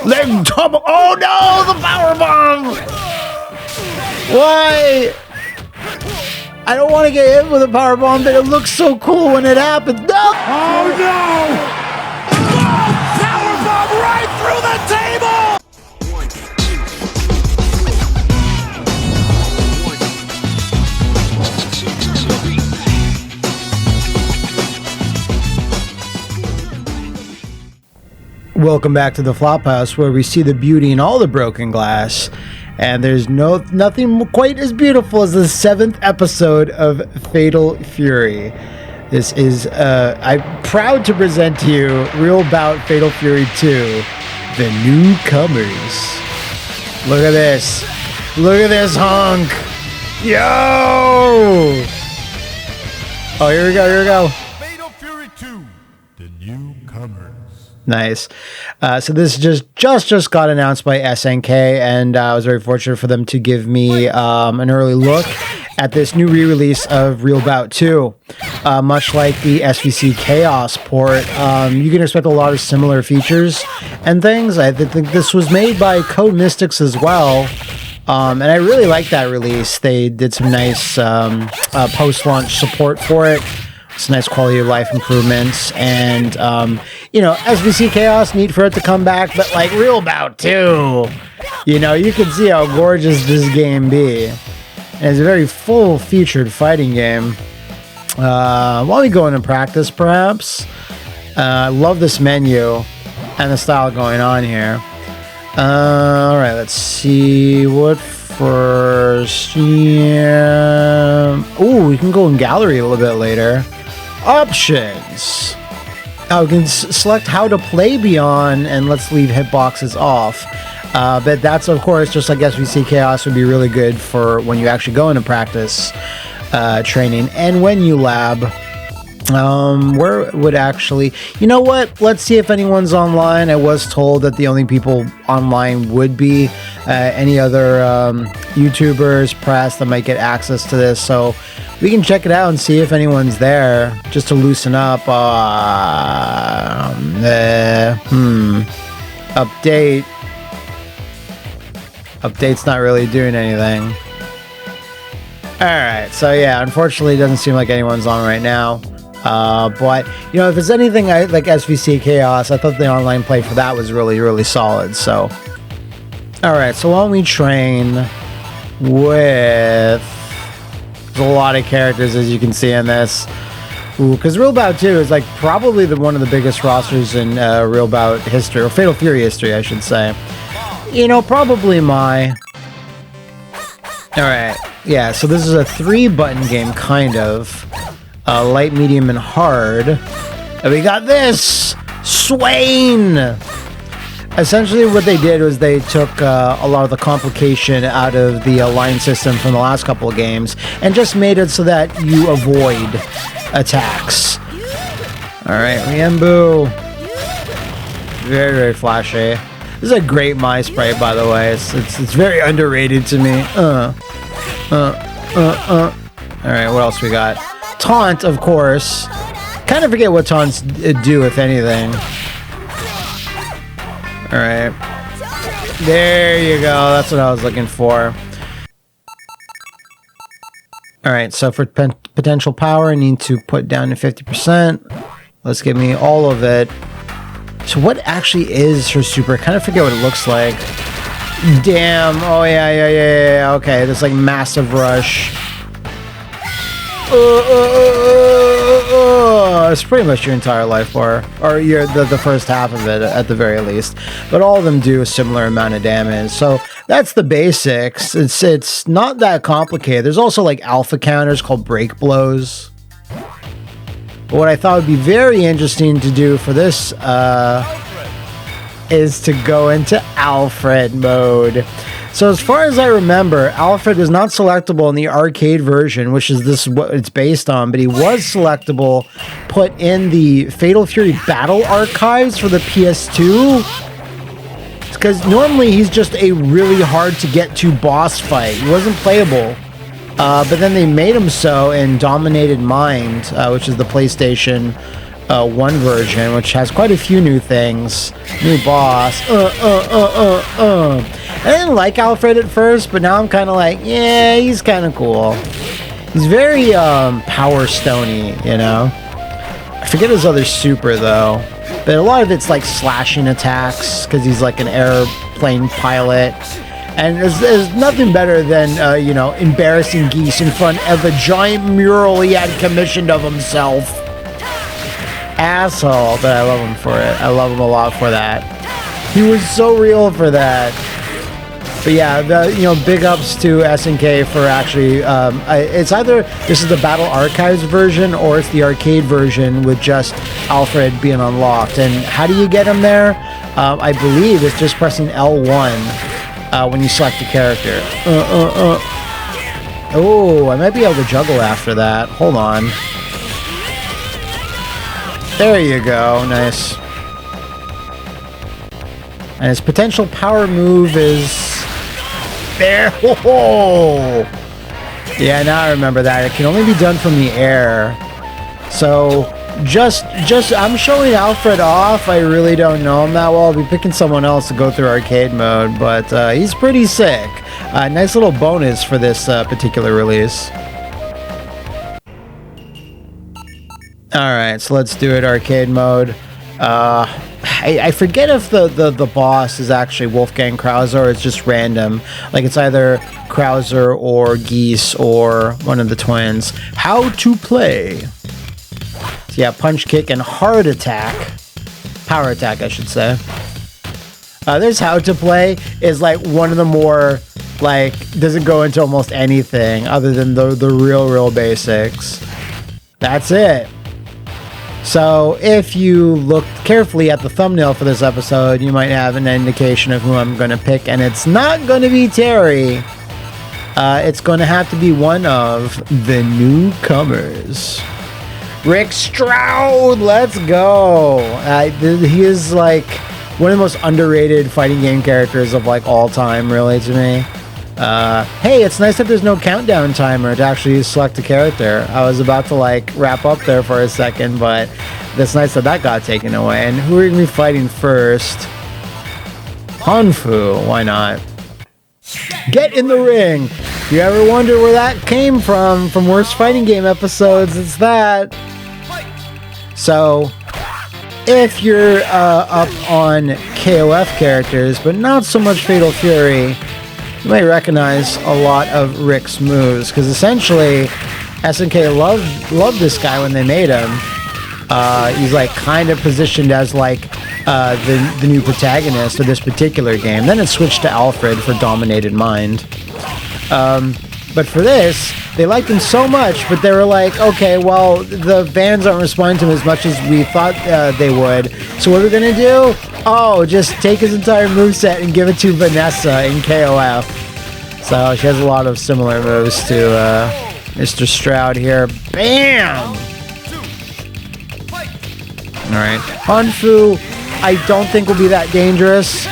Leg tumble. Oh no, the power bomb. Why? I don't want to get hit with a power bomb, but it looks so cool when it happens. No! Oh no! Oh, power bomb right through the table! Welcome back to the Flophouse, where we see the beauty in all the broken glass. And there's nothing quite as beautiful as the 7th episode of Fatal Fury. This is, I'm proud to present to you Real Bout Fatal Fury 2, The Newcomers. Look at this. Look at this hunk. Yo! Oh, here we go, here we go. Fatal Fury 2, The Newcomers. Nice. So this just got announced by SNK, and I was very fortunate for them to give me an early look at this new re-release of Real Bout 2. Much like the SVC Chaos port, you can expect a lot of similar features and things. I think this was made by Code Mystics as well, and I really like that release. They did some nice post-launch support for it. Some nice quality of life improvements, and you know, SVC Chaos, neat for it to come back, but like Real Bout 2, you know, you can see how gorgeous this game be. And it's a very full-featured fighting game. Why don't we go into practice, perhaps? I love this menu and the style going on here. Alright, let's see what first. Yeah. Ooh, we can go in gallery a little bit later. Options. Oh, we can select how to play beyond, and let's leave hitboxes off. But that's, of course, just like SVC Chaos, would be really good for when you actually go into practice training and when you lab. Where would actually... You know what? Let's see if anyone's online. I was told that the only people online would be any other YouTubers, press that might get access to this. So we can check it out and see if anyone's there, just to loosen up. Update. Update's not really doing anything. Alright, so yeah, unfortunately it doesn't seem like anyone's on right now. But, you know, if it's anything like SVC Chaos, I thought the online play for that was really, really solid, so. Alright, so why don't we train with... There's a lot of characters, as you can see in this. Because Real Bout 2 is like probably one of the biggest rosters in Real Bout history, or Fatal Fury history, I should say. You know, probably my... Alright, yeah, so this is a 3-button game, kind of. Light, medium, and hard. And we got this! Swain! Essentially what they did was they took a lot of the complication out of the line system from the last couple of games and just made it so that you avoid attacks. Alright, Riembu. Very, very flashy. This is a great My Sprite, by the way. It's very underrated to me. Alright, what else we got? Taunt, of course. Kind of forget what taunts do, if anything. Alright. There you go. That's what I was looking for. Alright, so for potential power, I need to put down to 50%. Let's give me all of it. So what actually is her super? I kind of forget what it looks like. Damn. Oh, yeah. Okay, this like massive rush. It's pretty much your entire life bar, or the first half of it at the very least. But all of them do a similar amount of damage. So that's the basics. It's not that complicated. There's also like alpha counters called break blows. But what I thought would be very interesting to do for this is to go into Alfred mode. So as far as I remember, Alfred was not selectable in the arcade version, which is what it's based on, but he was selectable, put in the Fatal Fury Battle Archives for the PS2. Because normally he's just a really hard to get to boss fight. He wasn't playable. But then they made him so in Dominated Mind, which is the PlayStation 1 version, which has quite a few new things. New boss. I didn't like Alfred at first, but now I'm kind of like, yeah, he's kind of cool. He's very Power Stony, you know? I forget his other super, though. But a lot of it's like slashing attacks, because he's like an airplane pilot. And there's nothing better than, you know, embarrassing Geese in front of a giant mural he had commissioned of himself. Asshole, but I love him for it. I love him a lot for that. He was so real for that. But yeah, you know, big ups to SNK for actually, it's either this is the Battle Archives version or it's the arcade version with just Alfred being unlocked. And how do you get him there? I believe it's just pressing L1 when you select the character. Oh, I might be able to juggle after that. Hold on. There you go. Nice. And his potential power move is there. Oh! Yeah, now I remember that. It can only be done from the air. So just I'm showing Alfred off. I really don't know him that well. I'll be picking someone else to go through arcade mode, but he's pretty sick. Nice little bonus for this particular release. Alright, so let's do it arcade mode. I forget if the boss is actually Wolfgang Krauser or it's just random. Like it's either Krauser or Geese or one of the twins. How to play. So yeah, punch, kick, and hard attack. Power attack, I should say. There's how to play is like one of the more, like, doesn't go into almost anything other than the real basics. That's it. So if you look carefully at the thumbnail for this episode, you might have an indication of who I'm going to pick, and it's not going to be Terry. It's going to have to be one of the Newcomers. Rick Stroud, let's go. He is like one of the most underrated fighting game characters of like all time, really, to me. Hey, it's nice that there's no countdown timer to actually select a character. I was about to like wrap up there for a second, but it's nice that that got taken away. And who are we going to be fighting first? Hanfu, why not? Get in the ring! If you ever wonder where that came from worst fighting game episodes, it's that. So, if you're up on KOF characters, but not so much Fatal Fury, you might recognize a lot of Rick's moves, because essentially SNK loved this guy when they made him. He's like kind of positioned as like the new protagonist of this particular game. Then it switched to Alfred for Dominated Mind. But for this, they liked him so much, but they were like, okay, well, the fans aren't responding to him as much as we thought they would. So what are we going to do? Oh, just take his entire moveset and give it to Vanessa in KOF. So she has a lot of similar moves to Mr. Stroud here. Bam! Alright. Hanfu, I don't think will be that dangerous.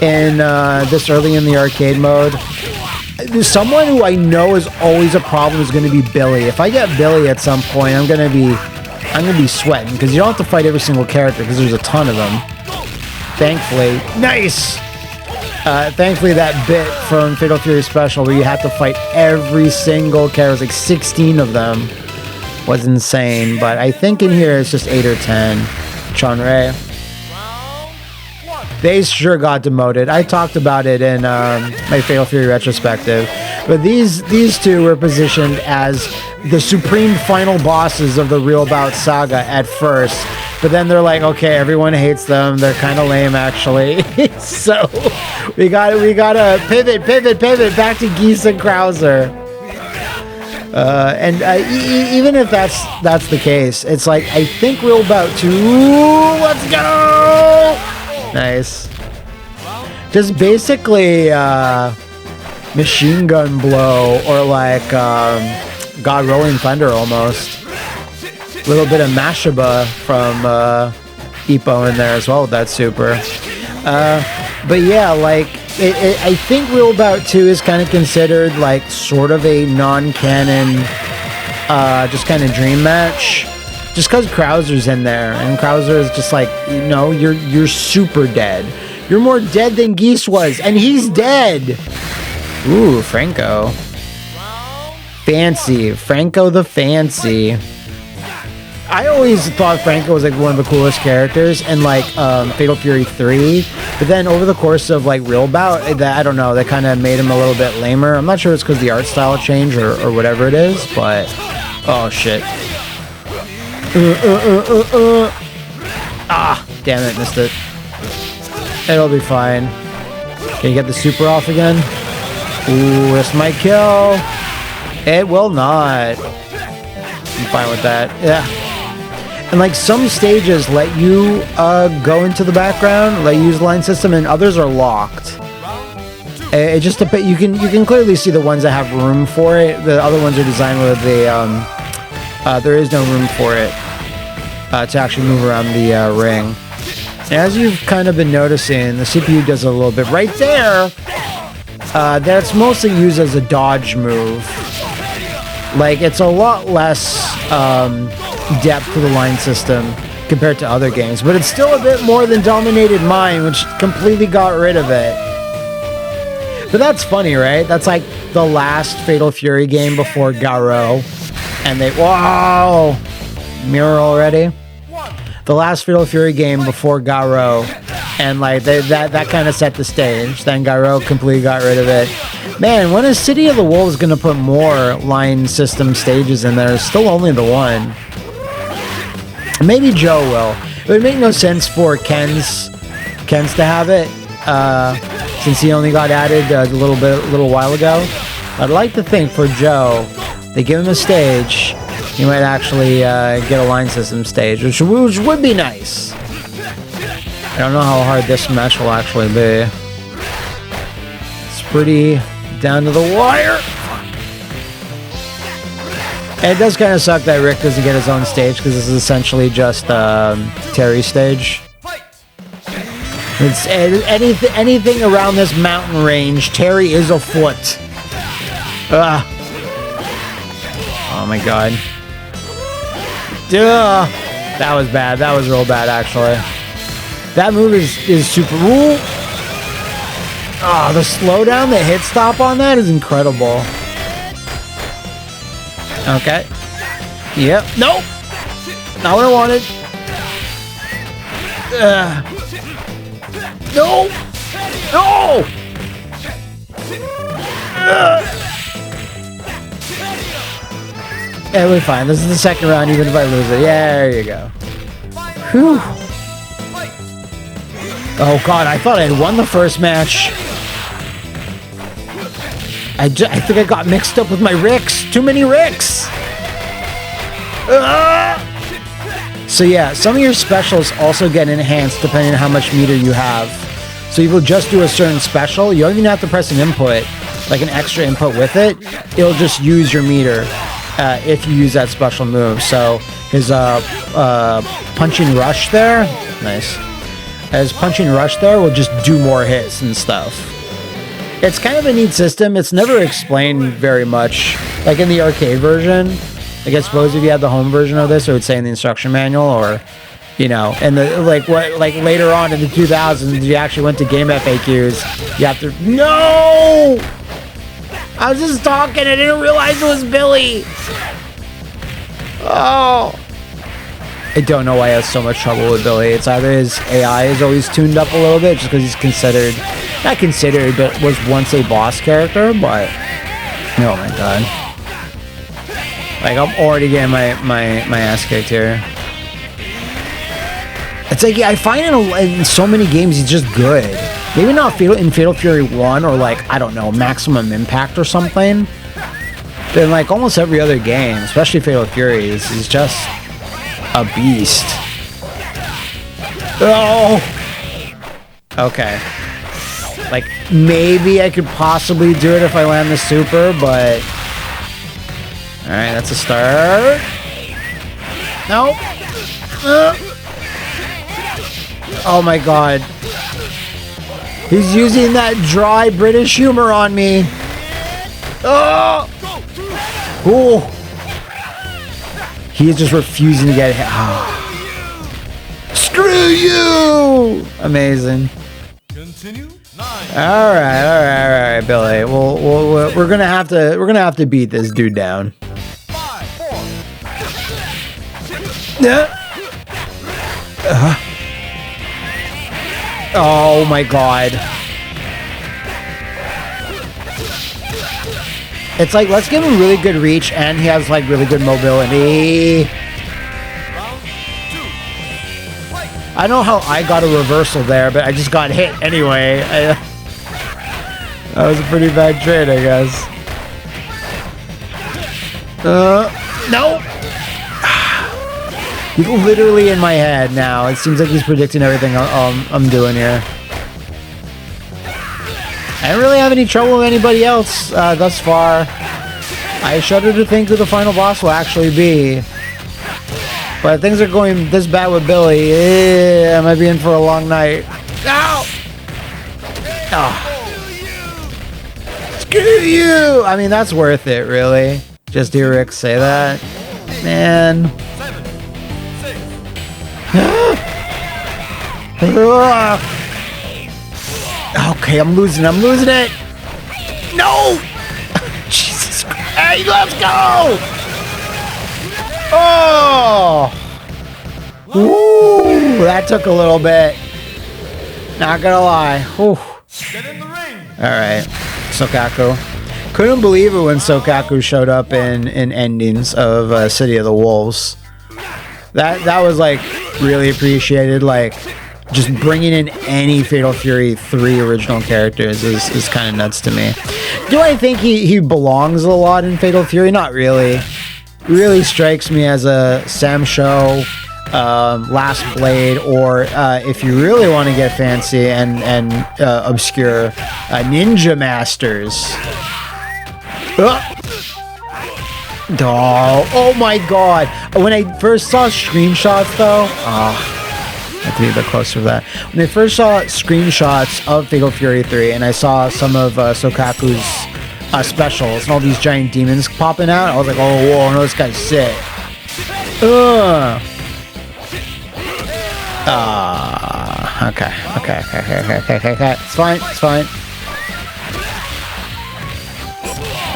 In this early in the arcade mode. Someone who I know is always a problem is going to be Billy. If I get Billy at some point, I'm going to be sweating, because you don't have to fight every single character because there's a ton of them. Thankfully, nice. Thankfully, that bit from Fatal Fury Special where you have to fight every single character, like 16 of them, was insane. But I think in here it's just 8 or 10. Chun-Rei. They sure got demoted. I talked about it in my Fatal Fury retrospective. But these two were positioned as the supreme final bosses of the Real Bout saga at first. But then they're like, okay, everyone hates them. They're kind of lame, actually. So we gotta pivot back to Geese and Krauser. Even if that's the case, it's like, I think Real Bout 2. Let's go! Nice. Just basically machine gun blow, or like God Rolling Thunder almost. A little bit of Mashaba from Ippo in there as well with that super. But yeah, like I think Real Bout 2 is kind of considered like sort of a non-canon just kind of dream match. just because Krauser's in there, and Krauser is just like, you know, you're super dead. You're more dead than Geese was, and he's dead. Ooh, Franco. Fancy. Franco the Fancy. I always thought Franco was like one of the coolest characters in like Fatal Fury 3, but then over the course of like Real Bout, I don't know, that kind of made him a little bit lamer. I'm not sure it's because the art style changed or whatever it is, but oh shit. Ah, damn it, missed it. It'll be fine. Can you get the super off again? Ooh, this might kill. It will not. I'm fine with that. Yeah. And like some stages let you go into the background, let you use the line system, and others are locked. It just depends. You can clearly see the ones that have room for it. The other ones are designed with there is no room for it to actually move around the ring. And as you've kind of been noticing, the CPU does a little bit right there. That's mostly used as a dodge move. Like it's a lot less depth to the line system compared to other games, but it's still a bit more than Dominated Mind, which completely got rid of it. But that's funny, right? That's like the last Fatal Fury game before Garou, and they whoa mirror already. The last Fatal Fury game before Garou, and like that kind of set the stage. Then Garou completely got rid of it. Man, when is City of the Wolves gonna put more line system stages in there? Still only the one. Maybe Joe will. It would make no sense for Ken's to have it, since he only got added a little while ago. I'd like to think for Joe, they give him a stage, he might actually get a line system stage, which would be nice. I don't know how hard this match will actually be. It's pretty down to the wire. And it does kind of suck that Rick doesn't get his own stage, because this is essentially just Terry's stage. It's anything around this mountain range, Terry is afoot. Ugh. Oh my god. Duh. That was bad. That was real bad, actually. That move is super cool. Oh, the slowdown, the hit stop on that is incredible. Okay. Yep. Nope. Not what I wanted. No. No. Yeah, we're fine. This is the second round, even if I lose it. Yeah, there you go. Whew. Oh god, I thought I had won the first match. I think I got mixed up with my Ricks. Too many Ricks. So yeah, some of your specials also get enhanced depending on how much meter you have. So you will just do a certain special. You don't even have to press an input, like an extra input with it. It'll just use your meter if you use that special move. So his punching rush there, nice. His punching rush there will just do more hits and stuff. It's kind of a neat system. It's never explained very much. Like in the arcade version, like I suppose if you had the home version of this, it would say in the instruction manual, or, you know, and the like later on in the 2000s, you actually went to game FAQs. You have to. No! I was just talking. I didn't realize it was Billy. Oh. I don't know why he has so much trouble with Billy. It's either his AI is always tuned up a little bit, just because he's not considered, but was once a boss character, but oh my god. Like, I'm already getting my ass kicked here. It's like, yeah, I find in so many games he's just good. Maybe not in Fatal Fury 1 or like, I don't know, Maximum Impact or something. But in like almost every other game, especially Fatal Fury, he's just a beast. Oh! Okay. Like, maybe I could possibly do it if I land the super, but... Alright, that's a start. Nope. Oh my god. He's using that dry British humor on me. Oh! Ooh. He is just refusing to get hit. Oh. Screw you! Amazing. Continue. All right, Billy. We're gonna have to beat this dude down. 5, 4. Yeah. Oh my god. It's like, let's give him really good reach, and he has like really good mobility. I don't know how I got a reversal there, but I just got hit anyway. That was a pretty bad trade, I guess. No! He's literally in my head now. It seems like he's predicting everything I'm doing here. I don't really have any trouble with anybody else thus far. I shudder to think who the final boss will actually be. But things are going this bad with Billy. I might be in for a long night. Ow! Oh. Screw you! I mean, that's worth it, really. Just hear Rick say that. Man. 7, 6. Okay, I'm losing it. No! Jesus Christ. Hey, let's go! Oh! Ooh, that took a little bit. Not gonna lie. Ooh. Get in the ring. Alright, Sokaku. Couldn't believe it when Sokaku showed up in endings of City of the Wolves. That was like really appreciated. Like, just bringing in any Fatal Fury 3 original characters is kind of nuts to me. Do I think he belongs a lot in Fatal Fury? Not really. Really strikes me as a Sam Show, Last Blade, or if you really want to get fancy and obscure, Ninja Masters. Oh my god. When I first saw screenshots though, I have to be a bit closer to that. When I first saw screenshots of Fatal Fury 3 and I saw some of Sokaku's specials and all these giant demons popping out, I was like, oh, whoa, no, this guy's sick. Okay. It's fine.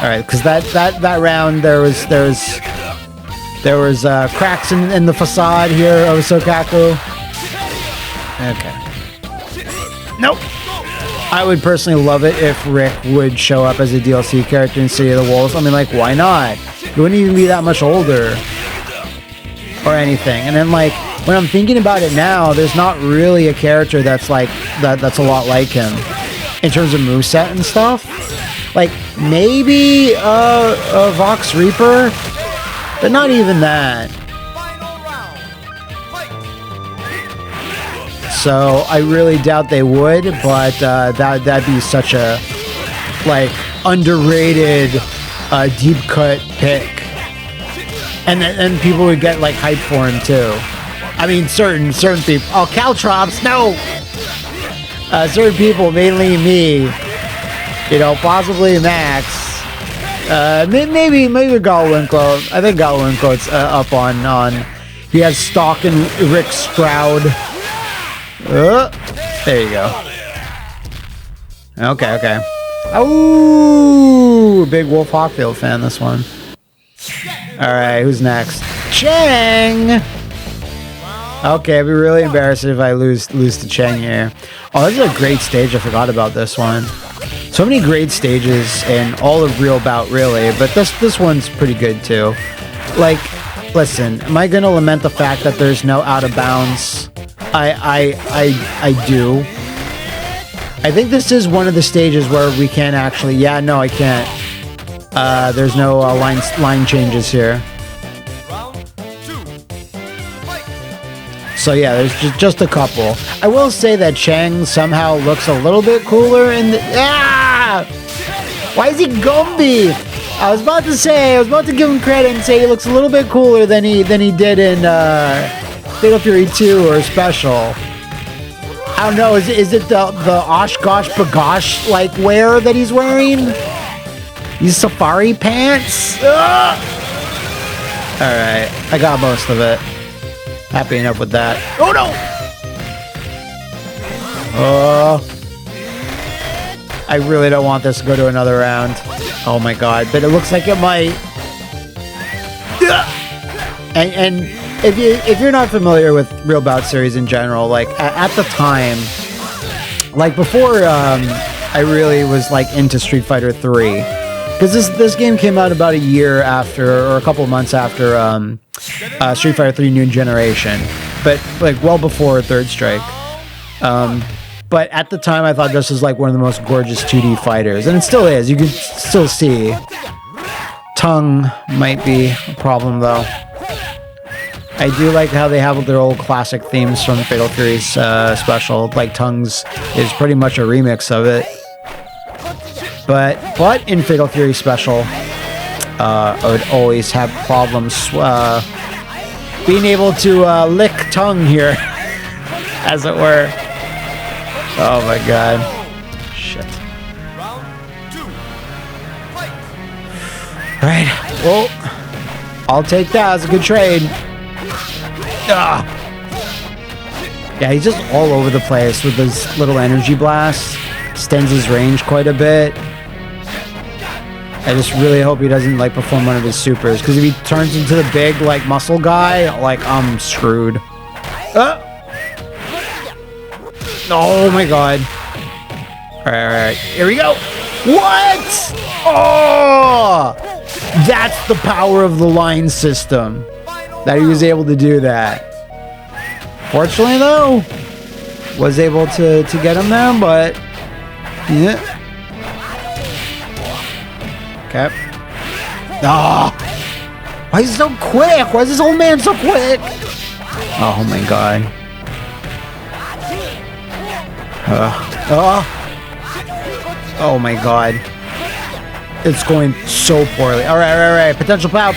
All right, because that round there was cracks in the facade here of Sokaku. Okay. Nope. I would personally love it if Rick would show up as a DLC character in City of the Wolves. I mean, like, why not? He wouldn't even be that much older or anything. And then, like, when I'm thinking about it now, there's not really a character that's like that's a lot like him in terms of moveset and stuff. Like, maybe Vox Reaper, but not even that. So I really doubt they would, but that'd be such a like underrated deep cut pick, and then people would get like hype for him too. I mean, certain people. Oh, Caltrops, no. Certain people, mainly me. You know, possibly Max. Maybe Galwinkle. I think Galwinkle's up on. He has stock in Rick Stroud. There you go. Okay. Ooh, big Wolf Hawkfield fan, this one. Alright, who's next? Chang! Okay, I'd be really embarrassed if I lose to Chang here. Oh, this is a great stage. I forgot about this one. So many great stages in all of Real Bout, really, but this one's pretty good too. Like, listen, am I gonna lament the fact that there's no out of bounds? I do. I think this is one of the stages where we can't actually. Yeah, no, I can't. There's no line changes here. So yeah, there's just a couple. I will say that Chang somehow looks a little bit cooler in the. Why is he Gumby? I was about to give him credit and say he looks a little bit cooler than he did in Fatal Fury 2 or Special. I don't know. Is it the Oshkosh Bagosh like wear that he's wearing? These safari pants. Alright, I got most of it. Happy enough with that. Oh no! Oh. I really don't want this to go to another round. Oh my god, but it looks like it might. And if you're not familiar with Real Bout series in general, like at the time, like before I really was like into Street Fighter 3, because this game came out about a year after, or a couple of months after Street Fighter 3 New Generation, but like well before Third Strike. But at the time, I thought this was like one of the most gorgeous 2D fighters, and it still is. You can still see. Tongue might be a problem though. I do like how they have their old classic themes from Fatal Fury's special. Like Tongue's is pretty much a remix of it. But in Fatal Fury special, I would always have problems being able to lick Tongue here, as it were. Oh my god. Shit. Alright, well, I'll take that as a good trade. Ah. Yeah, he's just all over the place with his little energy blast. Extends his range quite a bit. I just really hope he doesn't like perform one of his supers, because if he turns into the big like muscle guy, like I'm screwed. Oh my god. Alright, here we go. What? Oh! That's the power of the line system. That he was able to do that. Fortunately though, was able to get him there, but yeah. Okay. Ah! Oh, why is he so quick? Why is this old man so quick? Oh my god. Oh my god. It's going so poorly. Alright. Potential power.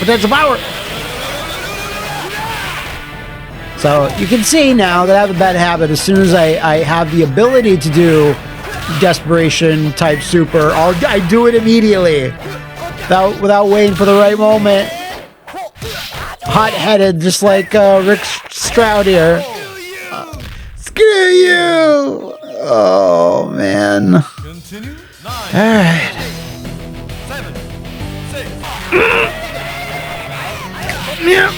So you can see now that I have a bad habit. As soon as I have the ability to do desperation type super, I do it immediately. Without waiting for the right moment. Hot-headed, just like Rick Stroud here. Screw you! Oh, man. Alright. 7, 6. Yeah.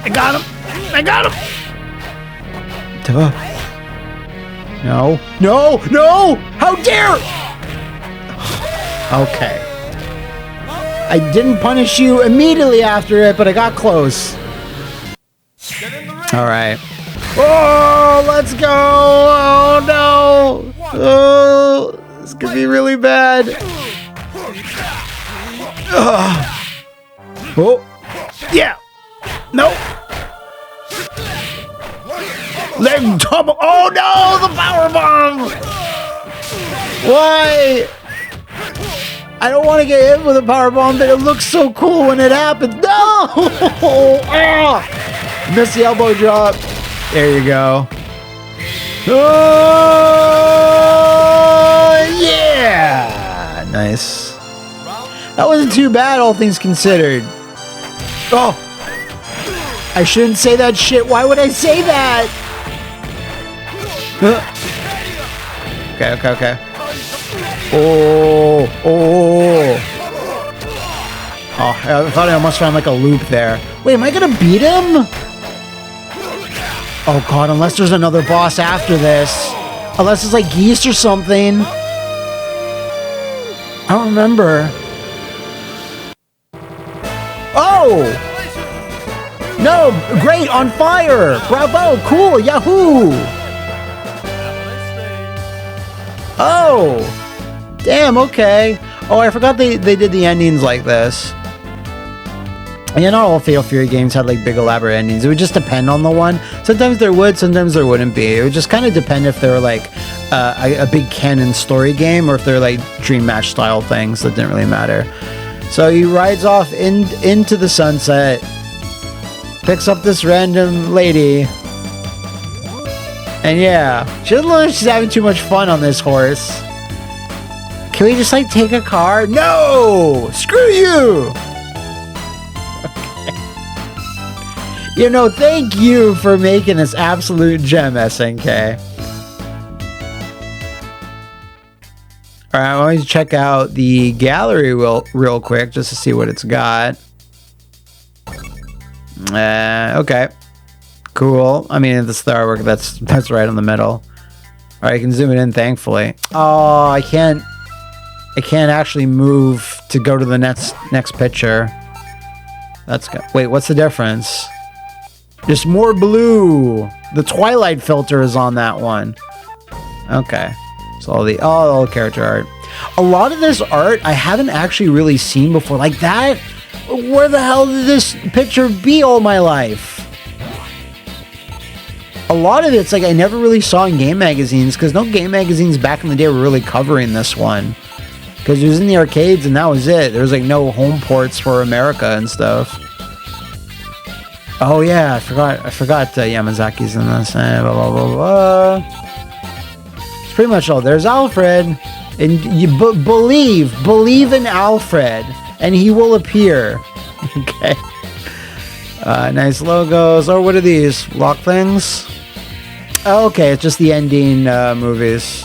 I got him. Duh. No! How dare! Okay. I didn't punish you immediately after it, but I got close. Alright. Oh, let's go! Oh, no! Oh, this could be really bad. Oh, yeah! No! Leg double! Oh, no! The power bomb! Why? I don't want to get hit with a power bomb, but it looks so cool when it happens. No! Oh! Missed the elbow drop. There you go. Oh, yeah! Nice. That wasn't too bad, all things considered. Oh! I shouldn't say that shit. Why would I say that? Okay. Oh, I thought I almost found like a loop there. Wait, am I gonna beat him? Oh god, unless there's another boss after this. Unless it's like Geese or something. I don't remember. Oh! No, great, on fire! Bravo, cool, yahoo! Oh! Damn, okay. Oh, I forgot they did the endings like this. Yeah, not all Fatal Fury games had like big elaborate endings. It would just depend on the one. Sometimes there would, sometimes there wouldn't be. It would just kind of depend if they were like a big canon story game or if they're like dream match style things. That didn't really matter. So he rides off into the sunset, picks up this random lady, and yeah, she doesn't look like she's having too much fun on this horse. Can we just like take a car? No! Screw you! Okay. You know, thank you for making this absolute gem, SNK. All right, I want to check out the gallery real quick just to see what it's got. Okay. Cool. I mean, the star artwork, that's right in the middle. All right, I can zoom it in, thankfully. Oh, I can't actually move to go to the next picture. That's good. Wait, what's the difference? Just more blue. The Twilight filter is on that one. Okay. So all the character art. A lot of this art I haven't actually really seen before. Like that? Where the hell did this picture be all my life? A lot of it's like I never really saw in game magazines, because no game magazines back in the day were really covering this one. Because it was in the arcades and that was it. There was like no home ports for America and stuff. Oh yeah, I forgot Yamazaki's in this. Blah, blah, blah, blah. It's pretty much all. There's Alfred, and you believe in Alfred, and he will appear. Okay. Nice logos. Oh, what are these? Lock things? Oh, okay, it's just the ending movies.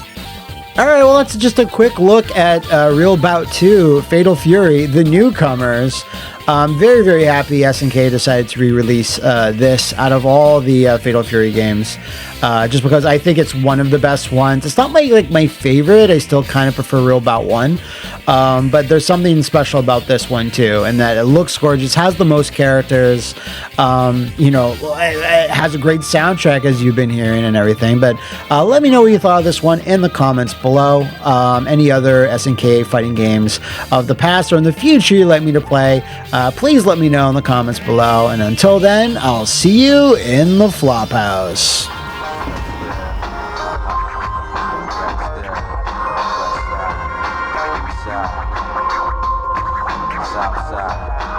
All right, well, that's just a quick look at Real Bout 2, Fatal Fury, the Newcomers. I'm very, very happy SNK decided to re-release this out of all the Fatal Fury games, just because I think it's one of the best ones. It's not my favorite. I still kind of prefer Real Bout 1, but there's something special about this one too, and that it looks gorgeous, has the most characters, you know, it has a great soundtrack as you've been hearing and everything. But let me know what you thought of this one in the comments below. Any other SNK fighting games of the past or in the future you'd like me to play, please let me know in the comments below. And until then, I'll see you in the Flophouse. South side.